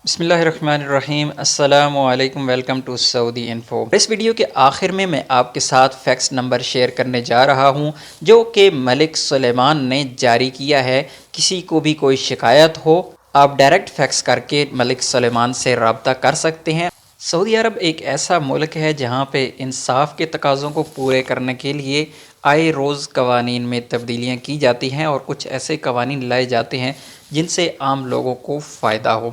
بسم اللہ الرحمن الرحیم۔ السلام علیکم، ویلکم ٹو سعودی انفو۔ اس ویڈیو کے آخر میں آپ کے ساتھ فیکس نمبر شیئر کرنے جا رہا ہوں جو کہ ملک سلیمان نے جاری کیا ہے۔ کسی کو بھی کوئی شکایت ہو آپ ڈائریکٹ فیکس کر کے ملک سلیمان سے رابطہ کر سکتے ہیں۔ سعودی عرب ایک ایسا ملک ہے جہاں پہ انصاف کے تقاضوں کو پورے کرنے کے لیے آئے روز قوانین میں تبدیلیاں کی جاتی ہیں اور کچھ ایسے قوانین لائے جاتے ہیں جن سے عام لوگوں کو فائدہ ہو۔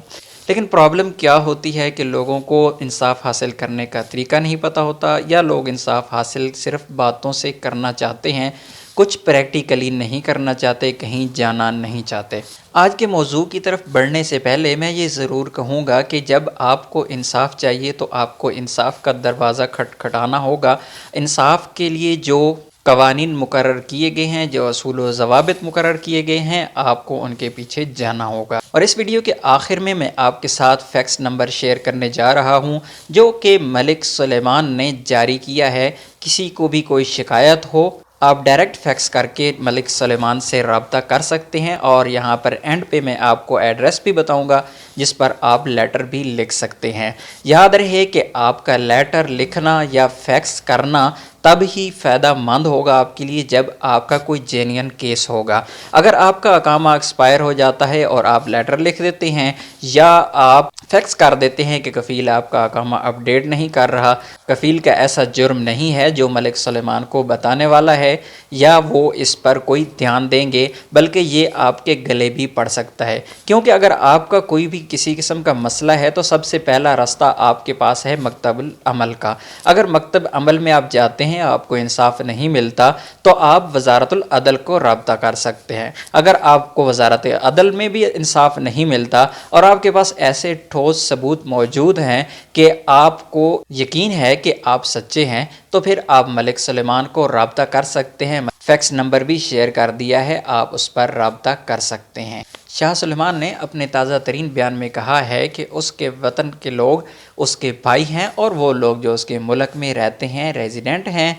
لیکن پرابلم کیا ہوتی ہے کہ لوگوں کو انصاف حاصل کرنے کا طریقہ نہیں پتہ ہوتا، یا لوگ انصاف حاصل صرف باتوں سے کرنا چاہتے ہیں، کچھ پریکٹیکلی نہیں کرنا چاہتے، کہیں جانا نہیں چاہتے۔ آج کے موضوع کی طرف بڑھنے سے پہلے میں یہ ضرور کہوں گا کہ جب آپ کو انصاف چاہیے تو آپ کو انصاف کا دروازہ کھٹکھٹانا ہوگا۔ انصاف کے لیے جو قوانین مقرر کیے گئے ہیں، جو اصول و ضوابط مقرر کیے گئے ہیں، آپ کو ان کے پیچھے جانا ہوگا۔ اور اس ویڈیو کے آخر میں آپ کے ساتھ فیکس نمبر شیئر کرنے جا رہا ہوں جو کہ ملک سلیمان نے جاری کیا ہے۔ کسی کو بھی کوئی شکایت ہو آپ ڈائریکٹ فیکس کر کے ملک سلیمان سے رابطہ کر سکتے ہیں، اور یہاں پر اینڈ پہ میں آپ کو ایڈریس بھی بتاؤں گا جس پر آپ لیٹر بھی لکھ سکتے ہیں۔ یاد رہے کہ آپ کا لیٹر لکھنا یا فیکس کرنا تب ہی فائدہ مند ہوگا آپ کے لیے جب آپ کا کوئی جینین کیس ہوگا۔ اگر آپ کا اقامہ ایکسپائر ہو جاتا ہے اور آپ لیٹر لکھ دیتے ہیں یا آپ فیکس کر دیتے ہیں کہ کفیل آپ کا اقامہ اپ ڈیٹ نہیں کر رہا، کفیل کا ایسا جرم نہیں ہے جو ملک سلیمان کو بتانے والا ہے یا وہ اس پر کوئی دھیان دیں گے، بلکہ یہ آپ کے گلے بھی پڑ سکتا ہے، کیونکہ اگر آپ کا کوئی بھی کسی قسم کا مسئلہ ہے تو سب سے پہلا راستہ آپ کے پاس ہے مکتب العمل کا۔ اگر مکتب عمل میں آپ جاتے ہیں، آپ کو انصاف نہیں ملتا تو آپ وزارت العدل کو رابطہ کر سکتے ہیں۔ اگر آپ کو وزارت عدل میں بھی انصاف نہیں ملتا اور آپ کے پاس ایسے ٹھوس ثبوت موجود ہیں کہ آپ کو یقین ہے کہ آپ سچے ہیں، تو پھر آپ ملک سلیمان کو رابطہ کر سکتے ہیں۔ فیکس نمبر بھی شیئر کر دیا ہے، آپ اس پر رابطہ کر سکتے ہیں۔ شاہ سلیمان نے اپنے تازہ ترین بیان میں کہا ہے کہ اس کے وطن کے لوگ اس کے بھائی ہیں، اور وہ لوگ جو اس کے ملک میں رہتے ہیں، ریزیڈنٹ ہیں،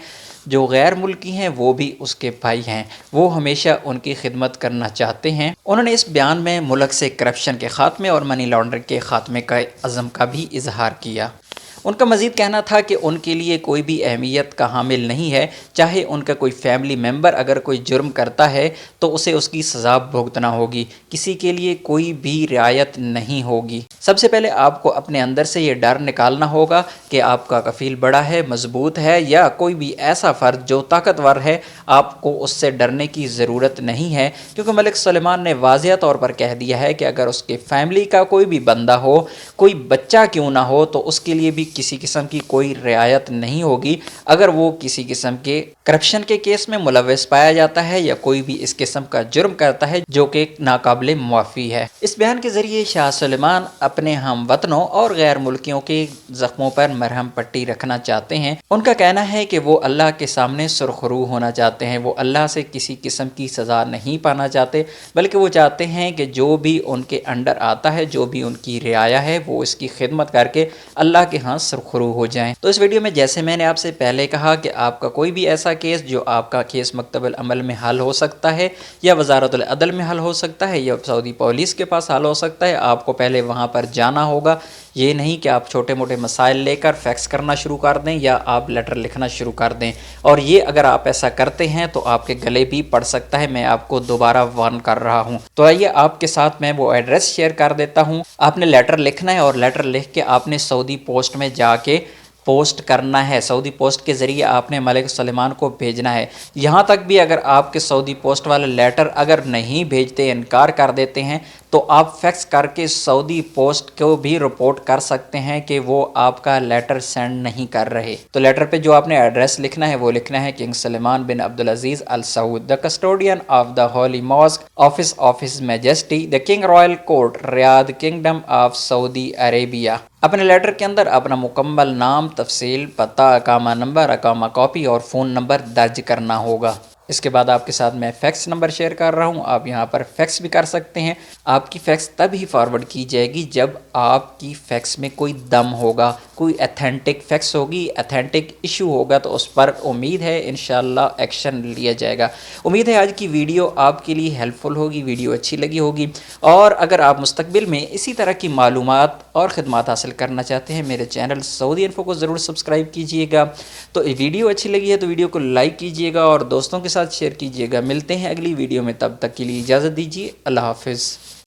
جو غیر ملکی ہیں، وہ بھی اس کے بھائی ہیں، وہ ہمیشہ ان کی خدمت کرنا چاہتے ہیں۔ انہوں نے اس بیان میں ملک سے کرپشن کے خاتمے اور منی لانڈرنگ کے خاتمے کا عزم کا بھی اظہار کیا۔ ان کا مزید کہنا تھا کہ ان کے لیے کوئی بھی اہمیت کا حامل نہیں ہے، چاہے ان کا کوئی فیملی ممبر اگر کوئی جرم کرتا ہے تو اسے اس کی سزا بھگتنا ہوگی، کسی کے لیے کوئی بھی رعایت نہیں ہوگی۔ سب سے پہلے آپ کو اپنے اندر سے یہ ڈر نکالنا ہوگا کہ آپ کا کفیل بڑا ہے، مضبوط ہے، یا کوئی بھی ایسا فرد جو طاقتور ہے، آپ کو اس سے ڈرنے کی ضرورت نہیں ہے، کیونکہ ملک سلیمان نے واضح طور پر کہہ دیا ہے کہ اگر اس کے فیملی کا کوئی بھی بندہ ہو، کوئی بچہ کیوں نہ ہو، تو اس کے لیے بھی کسی قسم کی کوئی رعایت نہیں ہوگی اگر وہ کسی قسم کے کرپشن کے کیس میں ملوث پایا جاتا ہے یا کوئی بھی اس قسم کا جرم کرتا ہے جو کہ ناقابل معافی ہے۔ اس بیان کے ذریعے شاہ سلیمان اپنے ہم وطنوں اور غیر ملکیوں کے زخموں پر مرہم پٹی رکھنا چاہتے ہیں۔ ان کا کہنا ہے کہ وہ اللہ کے سامنے سرخرو ہونا چاہتے ہیں، وہ اللہ سے کسی قسم کی سزا نہیں پانا چاہتے، بلکہ وہ چاہتے ہیں کہ جو بھی ان کے انڈر آتا ہے، جو بھی ان کی رعایا ہے، وہ اس کی خدمت کر کے اللہ کے ہاں سرخرو ہو جائیں۔ تو اس ویڈیو میں جیسے میں نے آپ سے پہلے کہا کہ آپ کا کوئی بھی ایسا کیس جو آپ کا کیس مکتب العمل میں حل ہو سکتا ہے یا وزارت العدل میں حل ہو سکتا ہے یا سعودی پولیس کے پاس حل ہو سکتا ہے، آپ کو پہلے وہاں پر جانا ہوگا۔ یہ نہیں کہ آپ چھوٹے موٹے مسائل لے کر فیکس کرنا شروع کر دیں یا آپ لیٹر لکھنا شروع کر دیں، اور یہ اگر آپ ایسا کرتے ہیں تو آپ کے گلے بھی پڑ سکتا ہے۔ میں آپ کو دوبارہ وارن کر رہا ہوں۔ تو آئیے آپ کے ساتھ میں وہ ایڈریس شیئر کر دیتا ہوں۔ آپ نے لیٹر لکھنا ہے اور لیٹر لکھ کے آپ نے سعودی پوسٹ میں جا کے پوسٹ کرنا ہے۔ سعودی پوسٹ کے ذریعے آپ نے ملک سلیمان کو بھیجنا ہے۔ یہاں تک بھی اگر آپ کے سعودی پوسٹ والے لیٹر اگر نہیں بھیجتے، انکار کر دیتے ہیں، تو آپ فیکس کر کے سعودی پوسٹ کو بھی رپورٹ کر سکتے ہیں کہ وہ آپ کا لیٹر سینڈ نہیں کر رہے۔ تو لیٹر پہ جو آپ نے ایڈریس لکھنا ہے وہ لکھنا ہے king Sulaiman bin Abdulaziz Al Saud, the custodian of the holy mosque, office of his majesty the king royal court, Riyadh, kingdom of Saudi Arabia. اپنے لیٹر کے اندر اپنا مکمل نام، تفصیل، پتہ، اقامہ نمبر، اقامہ کاپی اور فون نمبر درج کرنا ہوگا۔ اس کے بعد آپ کے ساتھ میں فیکس نمبر شیئر کر رہا ہوں، آپ یہاں پر فیکس بھی کر سکتے ہیں۔ آپ کی فیکس تب ہی فارورڈ کی جائے گی جب آپ کی فیکس میں کوئی دم ہوگا، کوئی ایتھینٹک فیکس ہوگی، ایتھینٹک ایشو ہوگا، تو اس پر امید ہے انشاءاللہ ایکشن لیا جائے گا۔ امید ہے آج کی ویڈیو آپ کے لیے ہیلپ فل ہوگی، ویڈیو اچھی لگی ہوگی، اور اگر آپ مستقبل میں اسی طرح کی معلومات اور خدمات حاصل کرنا چاہتے ہیں میرے چینل سعودی انفو کو ضرور سبسکرائب کیجئے گا۔ تو ویڈیو اچھی لگی ہے تو ویڈیو کو لائک کیجئے گا اور دوستوں کے ساتھ شیئر کیجئے گا۔ ملتے ہیں اگلی ویڈیو میں، تب تک کے لیے اجازت دیجیے، اللہ حافظ۔